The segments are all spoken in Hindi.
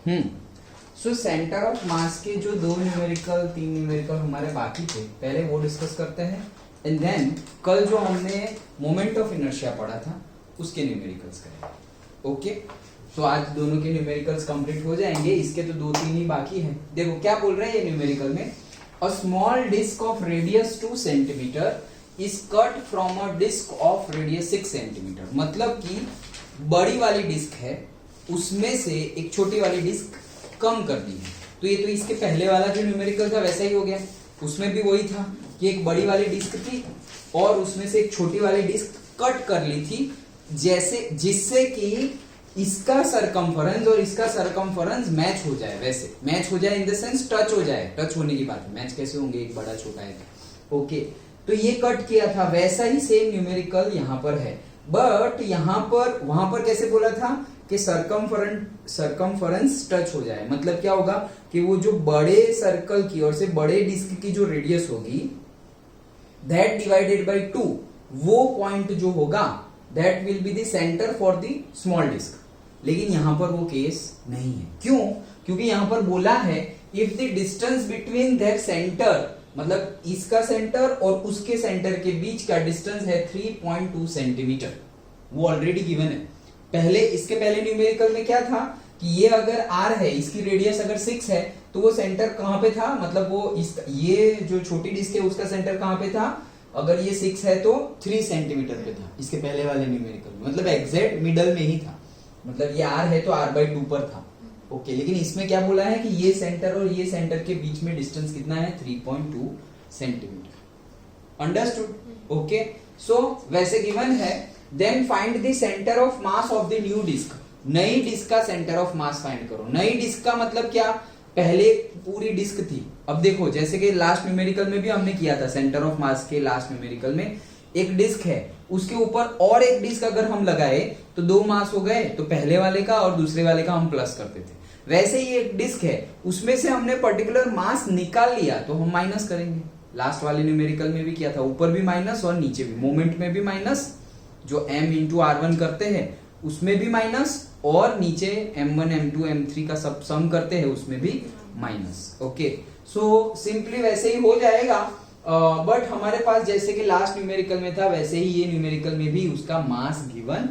सो सेंटर ऑफ मास के जो 2 न्यूमेरिकल 3 न्यूमेरिकल हमारे बाकी थे, पहले वो डिस्कस करते हैं एंड देन कल जो हमने मोमेंट ऑफ इनर्शिया पढ़ा था उसके न्यूमेरिकल्स करेंगे। ओके, तो आज दोनों के न्यूमेरिकल्स कंप्लीट हो जाएंगे, इसके तो 2-3 ही बाकी हैं। देखो क्या बोल रहे हैं ये न्यूमेरिकल में, a small disc of radius 2 centimetre is cut from a disc of radius 6 centimetre. मतलब कि बड़ी वाली डिस्क है, उसमें से एक छोटी वाली डिस्क कम कर दी है। तो ये तो इसके पहले वाला जो न्यूमेरिकल था वैसा ही हो गया, उसमें भी वही था कि एक बड़ी वाली डिस्क थी और उसमें से एक छोटी वाली डिस्क कट कर ली थी, जैसे जिससे कि इसका सरकमफरेंस और इसका सरकमफरेंस मैच हो जाए। वैसे मैच हो जाए इन द सेंस टच हो जाए, टच होने की बात है, मैच कैसे होंगे, एक बड़ा छोटा है। ओके, तो ये कट किया था, वैसा ही सेम न्यूमेरिकल यहाँ पर है, बट यहाँ पर वहां पर कैसे बोला था कि सरकमफरेंस टच हो जाए। मतलब क्या होगा कि वो जो बड़े सर्कल की और से बड़े डिस्क की जो रेडियस होगी दैट डिवाइडेड बाय 2, वो पॉइंट जो होगा that will be the centre for the small disc. लेकिन यहां पर वो केस नहीं है। क्यों? क्योंकि यहां पर बोला है if the distance between their centre, मतलब इसका सेंटर और उसके सेंटर के बीच का डिस्टेंस है 3.2 सेंटीमीटर, वो ऑलरेडी गिवन है। पहले इसके पहले न्यूमेरिकल में क्या था कि ये अगर r है, इसकी रेडियस अगर 6 है, तो वो सेंटर कहां पे था, मतलब वो ये जो छोटी डिस्क है उसका सेंटर कहां पे था, अगर ये 6 है तो 3 सेंटीमीटर पे था इसके पहले वाले न्यूमेरिकल में, मतलब एग्जैक्ट मिडल में ही था। मतलब ये r है तो r/2 पर था। ओके, लेकिन इसमें क्या बोला है कि ये सेंटर और ये सेंटर के बीच में डिस्टेंस कितना है, 3.2 सेंटीमीटर। अंडरस्टूड? ओके, सो वैसे गिवन है। Then find the centre of mass of the new disc. नई डिस्क का सेंटर ऑफ मास फाइंड करो। नई डिस्क का मतलब क्या, पहले पूरी डिस्क थी। अब देखो जैसे कि लास्ट न्यूमेरिकल में भी हमने किया था, सेंटर ऑफ मास के लास्ट न्यूमेरिकल में एक डिस्क है, उसके ऊपर और एक डिस्क अगर हम लगाए तो 2 मास हो गए, तो पहले वाले का और दूसरे वाले का हम प्लस करते थे। वैसे ही एक डिस्क है, उसमें से हमने पर्टिकुलर मास निकाल लिया तो हम माइनस करेंगे। लास्ट वाले न्यूमेरिकल में भी किया था, ऊपर भी माइनस और नीचे भी, मोमेंट में भी माइनस, जो m इंटू r1 करते हैं उसमें भी माइनस, और नीचे m1 m2 m3 का सब सम करते हैं उसमें भी माइनस। ओके, सो सिंपली वैसे ही हो जाएगा, बट हमारे पास जैसे कि लास्ट न्यूमेरिकल में था वैसे ही ये न्यूमेरिकल में भी उसका मास गिवन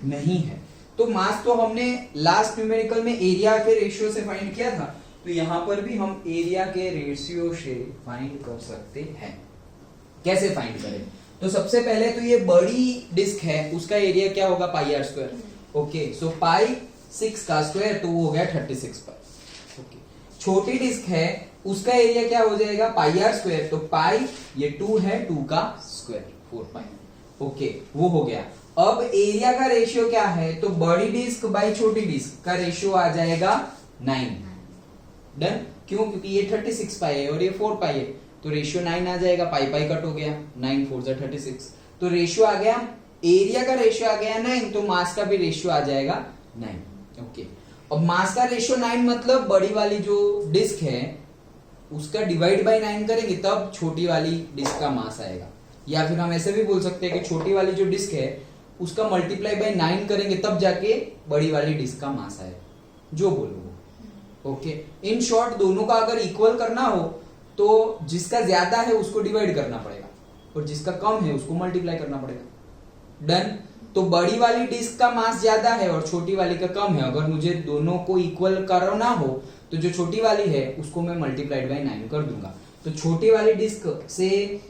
नहीं है। तो मास तो हमने लास्ट न्यूमेरिकल में एरिया के रेशियो से फाइंड किया था, तो यहां पर भी हम एरिया के रेशियो से फाइंड कर सकते हैं। कैसे फाइंड करें? तो सबसे पहले तो ये बड़ी डिस्क है, उसका एरिया क्या होगा, पाई आर स्क्वायर। ओके, सो पाई 6 का स्क्वायर तो वो हो गया 36 पाई। ओके, छोटी डिस्क है, उसका एरिया क्या हो जाएगा, पाई आर स्क्वायर, तो पाई ये 2 है, 2 का स्क्वायर 4 पाई। ओके, वो हो गया। अब एरिया का रेशियो क्या है, तो बड़ी डिस्क बाई छोटी डिस्क का रेशियो आ जाएगा 9। डन? क्यों? क्योंकि ये 36 पाई है और ये 4 पाई है, तो रेशियो 9 आ जाएगा, पाई पाई कट हो गया, 9 4 जा 36, तो रेशियो आ गया, एरिया का रेशियो आ गया 9, तो मास का भी रेशियो आ जाएगा 9। ओके, अब मास का रेशियो 9 मतलब बड़ी वाली जो डिस्क है उसका डिवाइड बाय 9 करेंगे तब छोटी वाली डिस्क का मास आएगा, या फिर हम ऐसे भी बोल सकते हैं कि छोटी वाली जो डिस्क है उसका मल्टीप्लाई बाय 9 करेंगे तब जाके बड़ी वाली डिस्क का मास आएगा, जो बोलो वो। ओके, इन शॉर्ट दोनों का अगर इक्वल करना हो तो जिसका ज्यादा है उसको डिवाइड करना पड़ेगा और जिसका कम है उसको मल्टीप्लाई करना पड़ेगा। डन? तो बड़ी वाली डिस्क का मास ज्यादा है और छोटी वाली का कम है, अगर मुझे दोनों को इक्वल करना हो तो जो छोटी वाली है उसको मैं मल्टीप्लाइड बाय 9 कर दूंगा। तो छोटी वाली डिस्क से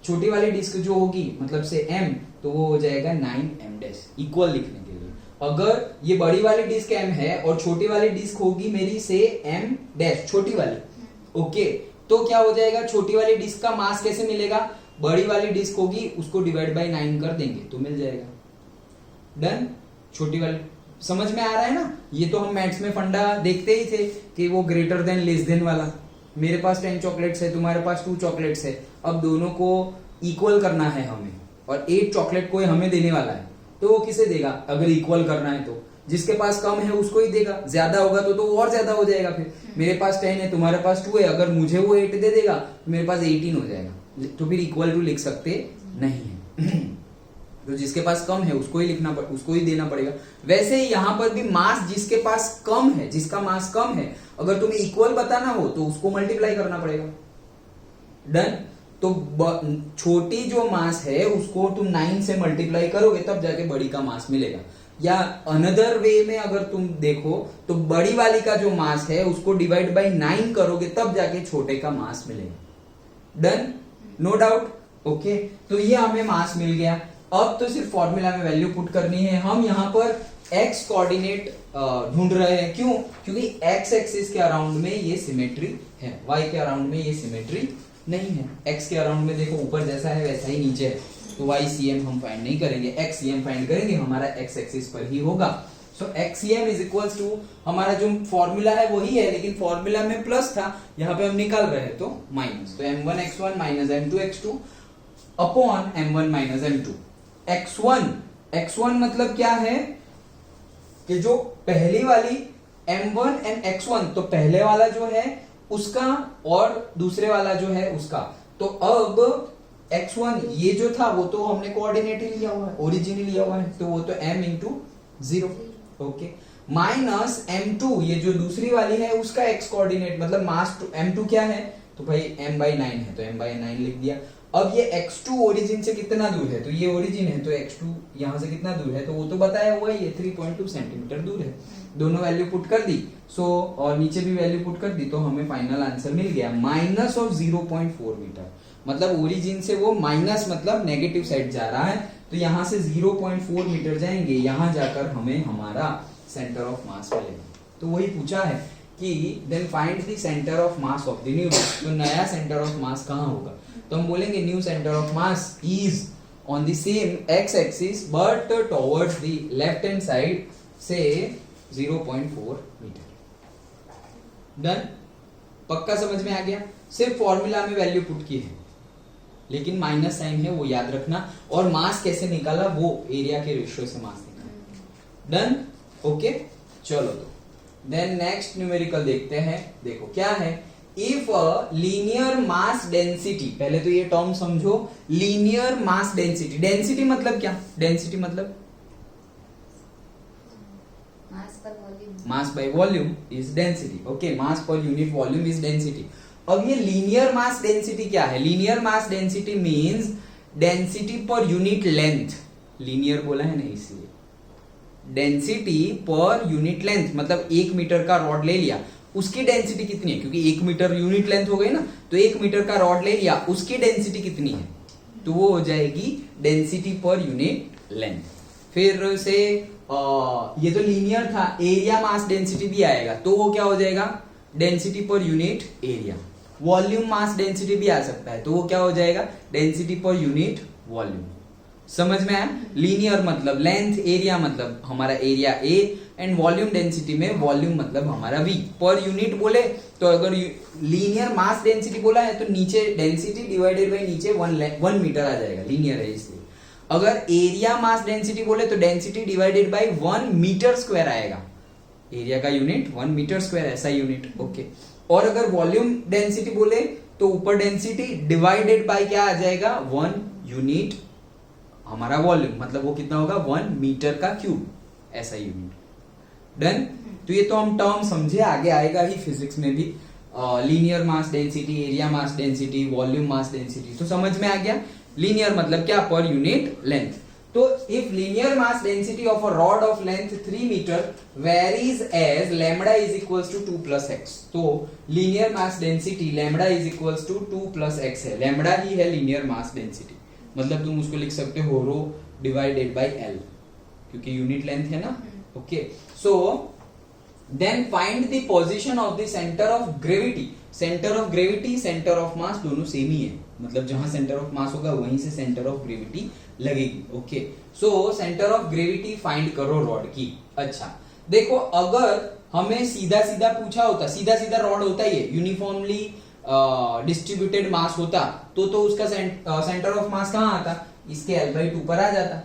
छोटी वाली डिस्क जो होगी मतलब से m, तो वो हो जाएगा 9m इक्वल लिखने के लिए। अगर ये बड़ी वाली डिस्क m है और छोटी वाली डिस्क होगी मेरी से m छोटी वाली। ओके, तो क्या हो जाएगा, छोटी वाली डिस्क का मास कैसे मिलेगा, बड़ी वाली डिस्क होगी उसको डिवाइड बाय 9 कर देंगे तो मिल जाएगा। डन? छोटी वाली समझ में आ रहा है ना? ये तो हम मैथ्स में फंडा देखते ही थे कि वो ग्रेटर देन लेस देन वाला। मेरे पास 10 चॉकलेट्स है, तुम्हारे पास 2 चॉकलेट्स है, अब दोनों को इक्वल करना है हमें और 8 चॉकलेट कोई हमें देने वाला है, तो वो किसे देगा, अगर इक्वल करना है तो जिसके पास कम है उसको ही देगा, ज्यादा होगा तो और ज्यादा हो जाएगा। फिर मेरे पास 10 है, तुम्हारे पास 2 है, अगर मुझे वो 8 दे देगा तो मेरे पास 18 हो जाएगा, तो फिर इक्वल टू लिख सकते नहीं है। तो जिसके पास कम है उसको ही उसको ही देना पड़ेगा। वैसे ही यहां पर भी मास जिसके पास कम है, जिसका मास कम है, अगर तुम्हें इक्वल बताना हो तो उसको मल्टीप्लाई करना पड़ेगा। डन। तो छोटी जो मास है उसको तुम 9 से मल्टीप्लाई करोगे तब जाके बड़ी का मास मिलेगा। या अनदर वे में अगर तुम देखो तो बड़ी वाली का जो मास है उसको डिवाइड बाय 9 करोगे तब जाके छोटे का मास मिलेगा। Done, no doubt. ओके, तो ये हमें मास मिल गया। अब तो सिर्फ फॉर्मूला में वैल्यू पुट करनी है। हम यहाँ पर एक्स कोऑर्डिनेट ढूंढ रहे हैं। क्यों? क्योंकि एक्स एक्सिस के अराउंड में ये सिमेट्री है, वाई के अराउंड में ये सिमेट्री नहीं है। एक्स के अराउंड में देखो ऊपर जैसा है वैसा ही नीचे है, तो वाई सी एम हम फाइंड नहीं करेंगे, एक्स सी एम फाइंड करेंगे, हमारा एक्स एक्सिस पर ही होगा। So X C M is equals to, हमारा जो फॉर्मूला है वही है लेकिन फॉर्मूला में प्लस था, यहाँ पे हम निकाल रहे हैं तो माइनस। तो m1x1 minus m2x2 upon m1 minus m2 x1। x1 मतलब क्या है कि जो पहली वाली m1 and x1, तो पहले वाला जो है उसका और दूसरे वाला जो है उसका। तो अब x1 ये जो था वो तो हमने कोऑर्डिनेट ही लिया हुआ है, ओरिजिन ही लिया हुआ है, तो वो तो m into 0। Okay, minus m2 ये जो दूसरी वाली है उसका x कोऑर्डिनेट, मतलब मास m2 क्या है तो भाई m/9 है, तो m/9 लिख दिया। अब ये x2 ओरिजिन से कितना दूर है, तो ये ओरिजिन है तो x2 यहां से कितना दूर है, तो वो तो बताया हुआ है, ये 3.2 सेंटीमीटर दूर है। दोनों वैल्यू पुट कर दी, और नीचे भी वैल्यू पुट कर दी, तो हमें फाइनल आंसर मिल गया माइनस ऑफ 0.4 मीटर। मतलब ओरिजिन से वो माइनस मतलब नेगेटिव साइड जा रहा है, तो यहां से 0.4 मीटर जाएंगे, यहां जाकर हमें हमारा सेंटर ऑफ मास मिलेगा। तो वही पूछा है कि then find the centre of mass of the new, तो नया सेंटर ऑफ मास कहां होगा, तो हम बोलेंगे new centre of mass is on the same x axis but towards the left hand side से 0.4 मीटर। डन, पक्का समझ में आ गया। सिर्फ फॉर्मूला में वैल्यू पुट की है लेकिन माइनस साइन है वो याद रखना, और मास कैसे निकाला वो एरिया के रेशियो से मास निकाला। डन, ओके, चलो तो देन नेक्स्ट न्यूमेरिकल देखते हैं। देखो क्या है, if a linear mass density, पहले तो ये टर्म समझो, लीनियर मास डेंसिटी। डेंसिटी मतलब क्या, डेंसिटी मतलब mass by volume is density. Okay, mass per unit volume is density. अब ये लीनियर मास डेंसिटी क्या है, linear mass density means density पर यूनिट लेंथ, लीनियर बोला है ना इसलिए, डेंसिटी पर यूनिट लेंथ, मतलब 1 मीटर का रॉड ले लिया, उसकी डेंसिटी कितनी है, क्योंकि 1 मीटर यूनिट लेंथ हो गई ना, तो 1 मीटर का रॉड ले लिया, उसकी डेंसिटी कितनी है, तो वो हो जाएगी डेंसिटी पर यूनिट लेंथ। फिर से ये तो लीनियर था, एरिया मास डेंसिटी भी आएगा, तो वो क्या हो जाएगा, density per unit area. Volume mass density भी आ सकता है, तो वो क्या हो जाएगा, डेंसिटी पर यूनिट वॉल्यूम। समझ में आया, लीनियर मतलब लेंथ, एरिया मतलब हमारा area A, and volume density में वॉल्यूम मतलब हमारा वी। पर यूनिट बोले तो अगर लीनियर मास डेंसिटी बोला है तो नीचे डेंसिटी डिवाइडेड बाय नीचे 1 मीटर आ जाएगा, लीनियर है इसलिए। अगर एरिया मास डेंसिटी बोले तो density divided by 1 metre square आएगा, एरिया का यूनिट 1 मीटर स्क्वायर, ऐसा यूनिट। ओके, और अगर वॉल्यूम डेंसिटी बोले तो ऊपर डेंसिटी डिवाइडेड बाय क्या आ जाएगा, 1 यूनिट हमारा वॉल्यूम, मतलब वो कितना होगा, 1 मीटर का क्यूब, ऐसा यूनिट। डन, तो ये तो हम टर्म समझे, आगे आएगा ही फिजिक्स में भी, linear mass density, area mass density, volume mass density, तो समझ में आ गया। लीनियर मतलब क्या, पर यूनिट लेंथ। तो if linear mass density of a rod of length 3 metre varies as lambda is equals to 2 plus x, तो linear mass density lambda is equals to 2 plus x है, लैम्बडा ही है लीनियर मास डेंसिटी, मतलब तुम उसको लिख सकते हो रो डिवाइडेड बाय एल, क्योंकि यूनिट लेंथ है ना। Okay, so then find the position of the centre of gravity. Centre of gravity, centre of mass दोनों सेम ही है, मतलब जहां सेंटर ऑफ मास होगा वहीं से सेंटर ऑफ ग्रेविटी लगेगी। Okay, so centre of gravity find करो रॉड की। अच्छा देखो, अगर हमें सीधा सीधा पूछा होता, सीधा सीधा रॉड होता ही है, यूनिफॉर्मली डिस्ट्रीब्यूटेड मास होता, तो उसका सेंटर ऑफ मास कहां आता, इसके L/2 पर आ जाता,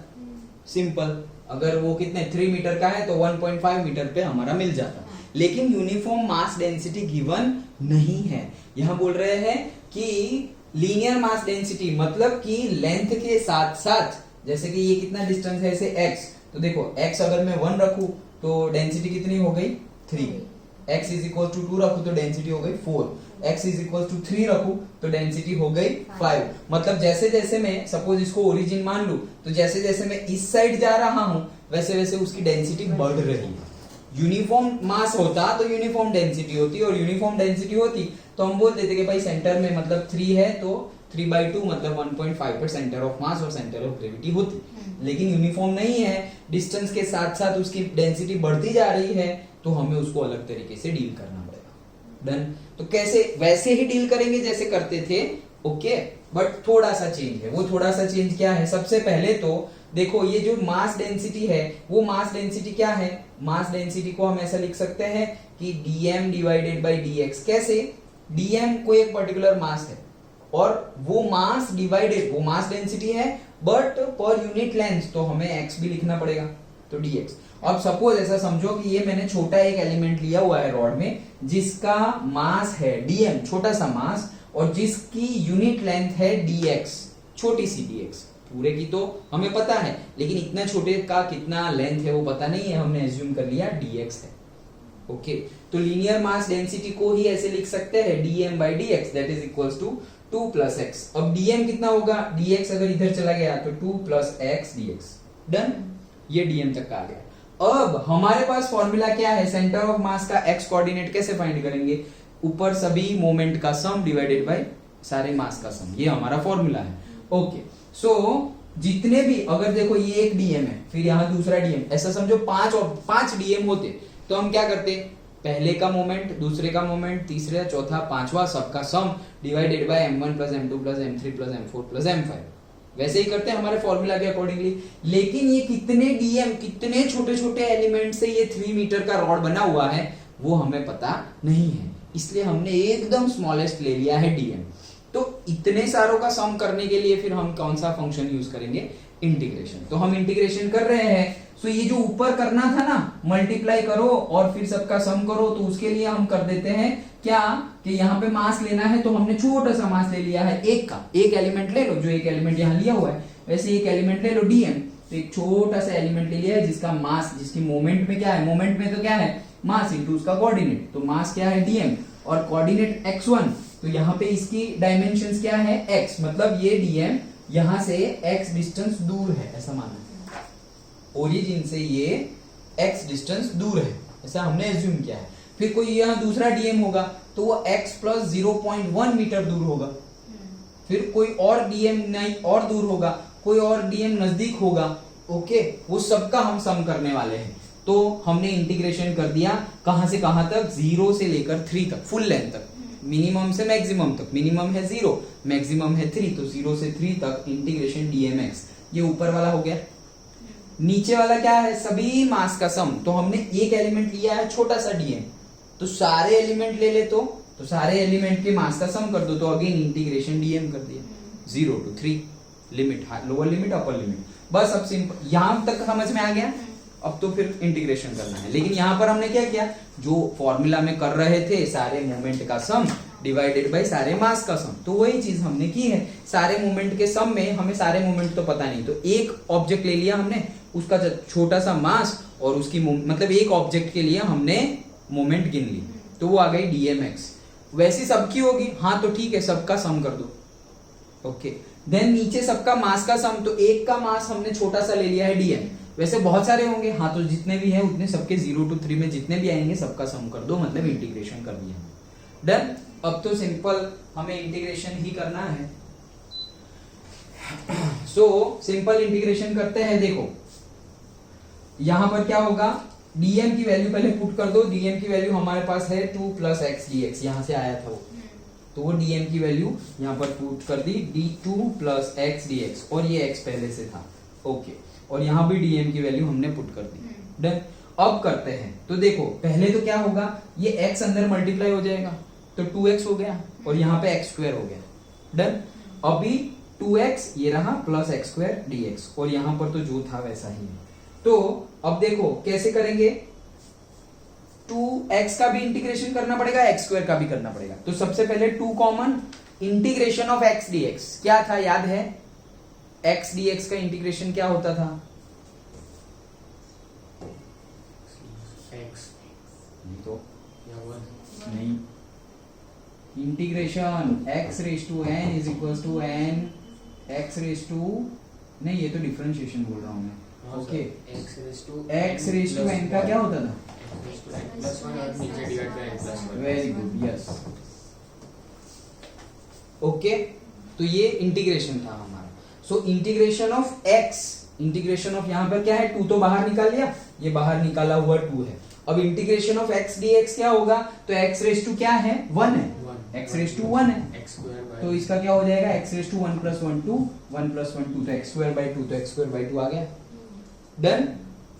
सिंपल। अगर वो कितने 3 मीटर का है तो 1.5 मीटर पे हमारा मिल जाता, लेकिन यूनिफॉर्म मास डेंसिटी गिवन नहीं है। यहां बोल रहे हैं कि लीनियर मास डेंसिटी मतलब कि लेंथ के साथ साथ जैसे कि ये कितना डिस्टेंस है इसे x, तो देखो x अगर मैं 1 रखूं तो डेंसिटी कितनी हो गई 3, x इज इक्वल टू 2 रखूं तो डेंसिटी हो गई 4, x इज इक्वल टू 3 रखूं तो डेंसिटी हो गई 5। मतलब जैसे जैसे मैं सपोज इसको ओरिजिन मान लूं तो जैसे जैसे मैं इस साइड जा रहा हूं वैसे वैसे उसकी डेंसिटी बढ़ रही है। यूनिफॉर्म मास होता तो यूनिफॉर्म डेंसिटी होती, और यूनिफॉर्म डेंसिटी होती तो हम बोल देते कि भाई सेंटर में मतलब 3 है तो 3/2 मतलब 1.5 पर सेंटर ऑफ मास और सेंटर ऑफ ग्रेविटी होती। लेकिन यूनिफॉर्म नहीं है, डिस्टेंस के साथ साथ उसकी डेंसिटी बढ़ती जा रही है, तो हमें उसको अलग तरीके से डील करना पड़ेगा। डन। तो कैसे, वैसे ही डील करेंगे जैसे करते थे, ओके, बट थोड़ा सा चेंज है। वो थोड़ा सा चेंज क्या है? सबसे पहले तो देखो ये जो मास डेंसिटी है वो मास डेंसिटी क्या है? मास डेंसिटी को हम ऐसा लिख सकते हैं कि dm डिवाइडेड बाई dx। कैसे? dm कोई एक पर्टिकुलर मास है और वो मास डिवाइडेड, वो मास डेंसिटी है बट पर यूनिट लेंथ तो हमें x भी लिखना पड़ेगा, तो dx। अब सपोज ऐसा समझो कि ये मैंने छोटा एक एलिमेंट लिया हुआ है रॉड में जिसका मास है dm, छोटा सा मास, और जिसकी यूनिट लेंथ है dx, छोटी सी dx। पूरे की तो हमें पता है लेकिन इतना छोटे का कितना लेंथ है वो पता नहीं है, हमने एज्यूम कर लिया dx है। ओके, तो लीनियर मास डेंसिटी को ही ऐसे लिख सकते हैं dm by dx that is equals to 2 plus x। अब dm कितना होगा? dx अगर इधर चला गया तो 2 plus x dx। डन, ये dm तक का आ गया। अब हमारे पास फॉर्मूला क्या है? सेंटर ऑफ मास का x कोऑर्डिनेट कैसे फाइंड करेंगे? ऊपर सभी मोमेंट का सम डिवाइडेड बाय सारे मास का सम, ये हमारा फॉर्मूला है। ओके, सो जितने भी, अगर देखो ये एक डीएम है फिर यहाँ दूसरा डीएम, ऐसा समझो 5 डीएम होते तो हम क्या करते? पहले का मोमेंट, दूसरे का मोमेंट, तीसरा, चौथा, पांचवा, सबका सम divided by m1 plus m2 plus m3 plus m4 plus m5। वैसे ही करते हैं हमारे फॉर्मूला के अकॉर्डिंगली। लेकिन ये कितने डीएम, कितने छोटे छोटे एलिमेंट से ये 3 मीटर का रॉड बना हुआ है वो हमें पता नहीं है, इसलिए हमने एकदम स्मॉलेस्ट ले लिया है डीएम। तो इतने सारों का सम करने के लिए फिर हम कौन सा फंक्शन यूज करेंगे? इंटीग्रेशन। तो हम इंटीग्रेशन कर रहे हैं, सो ये जो ऊपर करना था ना, मल्टीप्लाई करो और फिर सबका सम करो, तो उसके लिए हम कर देते हैं क्या कि यहाँ पे मास लेना है तो हमने छोटा सा मास ले लिया है एक का, एक एलिमेंट ले लो, जो एक एलिमेंट यहाँ लिया हुआ है वैसे एक एलिमेंट ले लो डीएम, तो एक छोटा सा एलिमेंट ले लिया है जिसका मास, जिसकी मोमेंट में क्या है? मोमेंट में तो क्या है? मास इंटू उसका कोऑर्डिनेट, तो मास क्या है? डीएम, और कोऑर्डिनेट x1, तो यहाँ पे इसकी डायमेंशंस क्या है? x, मतलब ये dm यहां से x डिस्टेंस दूर है, ऐसा माना, ओरिजिन से ये x डिस्टेंस दूर है, ऐसा हमने एज्यूम किया है। फिर कोई यहाँ दूसरा dm होगा तो वो x प्लस 0.1 मीटर दूर होगा। फिर कोई और dm नहीं और दूर होगा, कोई और dm नजदीक होगा। ओके, वो सबका हम सम करने वाले हैं। तो हमने इंटीग्रेशन कर दिया कहां से कहां तक? 0 से लेकर 3 तक, फुल लेंथ तक, मिनिमम से मैक्सिमम तक। मिनिमम है 0, मैक्सिमम है 3, तो 0 से 3 तक इंटीग्रेशन dmx। ये ऊपर वाला हो गया। नीचे वाला क्या है? सभी मास का सम। तो हमने एक एलिमेंट लिया है छोटा सा dm, तो सारे एलिमेंट ले ले तो सारे एलिमेंट के मास का सम कर दो, तो अगेन इंटीग्रेशन dm कर दिया। 0 to 3 limit, lower limit, upper limit. बस अब सिंपल, यहां तक समझ में आ गया। अब तो फिर इंटीग्रेशन करना है, लेकिन यहां पर हमने क्या किया? जो फॉर्मूला में कर रहे थे सारे मोमेंट का सम डिवाइडेड बाय सारे मास का सम, तो वही चीज हमने की है। सारे मोमेंट के सम में हमें सारे मोमेंट तो पता नहीं, तो एक ऑब्जेक्ट ले लिया हमने, उसका छोटा सा मास और उसकी मतलब एक ऑब्जेक्ट के लिए हमने मोमेंट गिन ली, तो वो आ गई dmx। वैसी सबकी होगी, हाँ तो ठीक है, सबका सम कर दो। ओके, देन नीचे सबका मास का सम, तो एक का मास हमने छोटा सा ले लिया है dm, वैसे बहुत सारे होंगे, हाँ तो जितने भी हैं उतने सबके 0 to 3 में जितने भी आएंगे सबका सम कर दो, मतलब इंटीग्रेशन कर दिया। डन। अब तो सिंपल हमें इंटीग्रेशन ही करना है। सो सिंपल इंटीग्रेशन करते हैं। देखो यहां पर क्या होगा? dm की वैल्यू पहले पुट कर दो। dm की वैल्यू हमारे पास है 2 plus x dx, यहां से आया था वो, तो वो dm की वैल्यू यहां पर पुट कर दी, d2 plus x dx, और ये x पहले से था। ओके, और यहां भी dm की वैल्यू हमने पुट कर दी। डन। अब करते हैं, तो देखो पहले तो क्या होगा? ये x अंदर मल्टीप्लाई हो जाएगा तो 2x हो गया, और यहाँ पे x स्क्वायर हो गया। डन। अभी 2x ये रहा प्लस x स्क्वायर dx, और यहां पर तो जो था वैसा ही है। तो अब देखो कैसे करेंगे? 2x का भी इंटीग्रेशन करना पड़ेगा, x स्क्वायर का भी करना पड़ेगा। तो सबसे पहले 2 common, integration of x dx क्या था याद है? एक्स डी एक्स का इंटीग्रेशन क्या होता था? एक्स तो या वन नहीं, integration x raise to n is equal to n x raise to, नहीं ये तो डिफरेंशिएशन बोल रहा हूं मैं। Okay, x raise to n का क्या होता था? प्लस वन और नीचे divide by n plus one. Very good, yes. Okay, तो ये इंटीग्रेशन था हमारा। So integration of x, integration of यहाँ पर क्या है, टू तो बाहर निकाल लिया, ये बाहर निकाला हुआ टू है। अब integration of x d x क्या होगा, तो एक्स रेज टू क्या है, वन है, एक्स रेज टू वन है, एक्स स्क्वायर बाय, तो इसका क्या हो जाएगा, x raise to one plus one two, one plus one two, तो एक्स स्क्वायर बाई टू, तो एक्स स्क्वायर बाई टू आ गया। डन।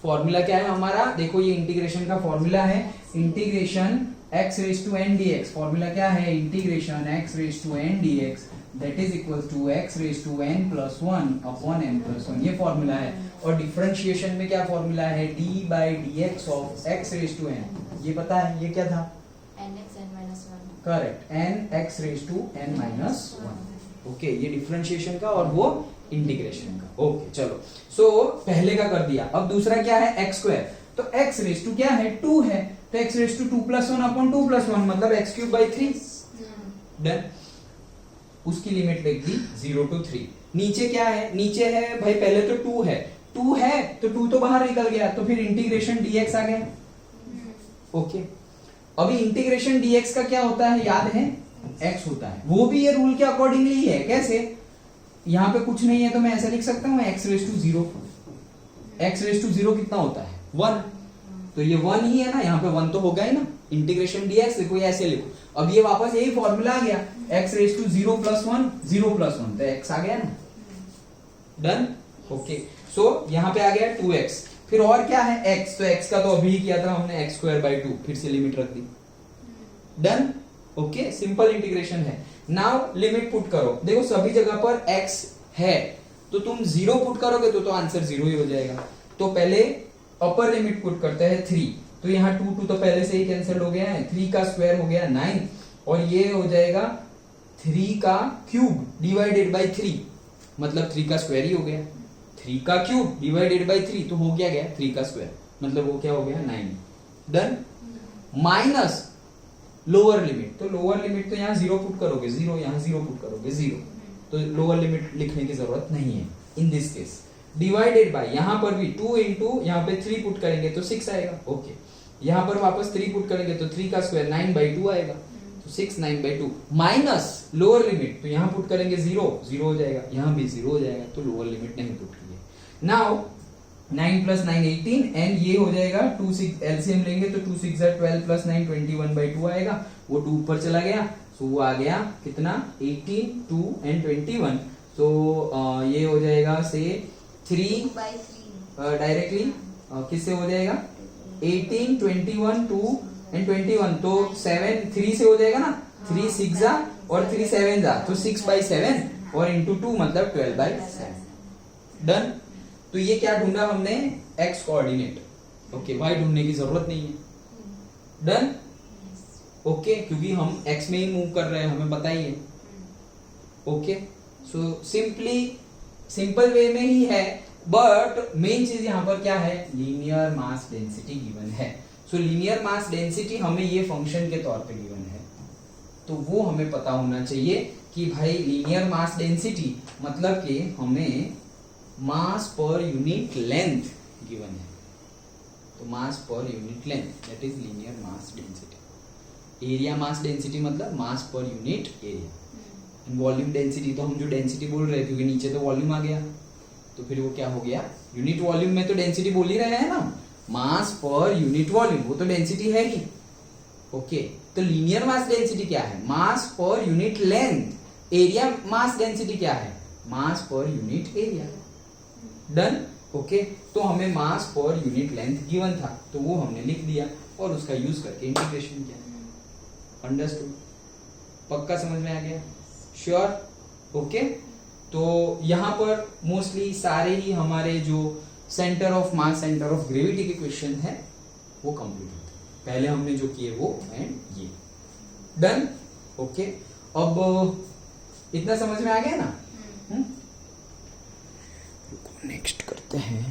फॉर्मूला क्या है हमारा, देखो ये इंटीग्रेशन का फॉर्मूला है, integration x raise to n d x. Formula क्या है, integration x raise to n d x that is equal to x raise to n plus one upon n plus one, ये फॉर्मूला है। और डिफरेंशिएशन में क्या फॉर्मूला है, d by d x of x raise to n, ये पता है, ये क्या था, correct, n x raise to n minus one. Okay, ये डिफरेंशिएशन का और वो इंटीग्रेशन का। ओके चलो, सो पहले का कर दिया। अब दूसरा क्या है, एक्स स्क्वायर, तो एक्स रेज टू क्या है, टू है, तो x raise two two plus one upon two plus one मतलब x cube by three. Done. उसकी लिमिट लिख दी 0 to 3। नीचे क्या है, नीचे है भाई पहले तो 2 है, 2 है तो 2 तो बाहर निकल गया, तो फिर इंटीग्रेशन dx आ गया। ओके, अभी इंटीग्रेशन dx का क्या होता है, याद है, x होता है, वो भी ये रूल के अकॉर्डिंगली ही है। कैसे, यहाँ पे कुछ नहीं है तो मैं ऐसा लिख सकता हूँ x raise to 0, x raise to 0 कितना होता है, 1, तो ये 1 ही है ना, यहाँ पे 1 तो होगा ही ना। इंटीग्रेशन dx देखो ये ऐसे लिखो, अब ये वापस यही फॉर्मूला आ गया, x raise to 0 plus 1 0 plus 1, तो x आ गया ना। डन। ओके, सो यहाँ पे आ गया 2x, फिर और क्या है x, तो x का तो अभी किया था हमने x स्क्वायर बाई 2, फिर से लिमिट रख दी। डन। ओके, सिंपल इंटीग्रेशन है। नाउ लिमिट पुट करो, देखो सभी जगह पर x है तो तुम 0 पुट करोगे तो आंसर 0 ही हो जाएगा। तो पहले अपर लिमिट पुट करते हैं 3, तो यहाँ 2 तो पहले से ही कैंसिल हो गया है, 3 का स्क्वायर हो गया 9 और ये हो जाएगा 3 का क्यूब डिवाइडेड बाई 3, मतलब 3 का स्क्वायर ही हो गया, 3 का क्यूब डिवाइडेड बाई 3 तो हो गया 3 का स्क्वायर, मतलब वो क्या हो गया 9। डन। माइनस लोअर लिमिट, तो लोअर लिमिट तो यहाँ 0 पुट करोगे 0, यहाँ 0 पुट करोगे 0, तो लोअर लिमिट लिखने की जरूरत नहीं है in this case. Divided by, यहां पर भी 2 इंटू यहाँ पे 3 पुट करेंगे तो 6 आएगा। ओके, यहां पर वापस 3 पुट करेंगे तो 3 का स्क्वायर 9 बाई 2 आएगा, तो 6 9 बाई 2 माइनस लोअर लिमिट, तो यहां पुट करेंगे 0 0 हो जाएगा, यहां भी 0 हो जाएगा, तो लोअर लिमिट नहीं पुट की है। नाउ 9 प्लस 9 18 एंड ये हो जाएगा 2 6, एलसीएम लेंगे तो 2 6 12 प्लस 9 21 बाई 2 आएगा, वो 2 ऊपर चला गया, सो वो आ गया कितना 18 2 एंड 21, तो ये हो जाएगा से 3 डायरेक्टली किससे हो जाएगा 18 21 2 एंड 21, तो 7 3 से हो जाएगा ना, 3 6 जा और 3 7 जा, तो 6 बाई 7 और इंटू 2 मतलब 12 बाई 7। डन। तो ये क्या ढूंढा हमने, x कोऑर्डिनेट। ओके, y ढूंढने की जरूरत नहीं है। डन। ओके, क्योंकि हम x में ही मूव कर रहे हैं, हमें पता ही है। ओके, सो सिंपल वे में ही है, बट मेन चीज यहां पर क्या है, लीनियर मास डेंसिटी गिवन है। सो लीनियर मास डेंसिटी हमें ये फंक्शन के तौर पे गिवन है, तो वो हमें पता होना चाहिए कि भाई लीनियर मास डेंसिटी मतलब कि हमें मास पर यूनिट लेंथ गिवन है, तो mass per unit length that is linear mass density. Area mass density मतलब mass per unit area. Volume density तो हम जो डेंसिटी बोल रहे हैं, क्योंकि नीचे तो वॉल्यूम आ गया, तो फिर वो क्या हो गया, यूनिट वॉल्यूम में तो डेंसिटी बोल ही रहे हैं ना, मास पर यूनिट वॉल्यूम, वो तो डेंसिटी है ही। ओके, तो लीनियर मास डेंसिटी क्या है, mass per unit length. Area mass density क्या है, mass per unit area. Done. Okay, तो हमें मास पर यूनिट लेंथ गिवन था, तो वो हमने लिख दिया और उसका यूज करके इंटीग्रेशन किया। अंडरस्टूड, पक्का समझ में आ गया, श्योर। ओके, तो यहां पर मोस्टली सारे ही हमारे जो centre of mass, centre of gravity के क्वेश्चन है वो कंप्लीट होते हैं। पहले हमने जो किए वो एंड ये। डन। ओके, अब इतना समझ में आ गया ना। नेक्स्ट करते हैं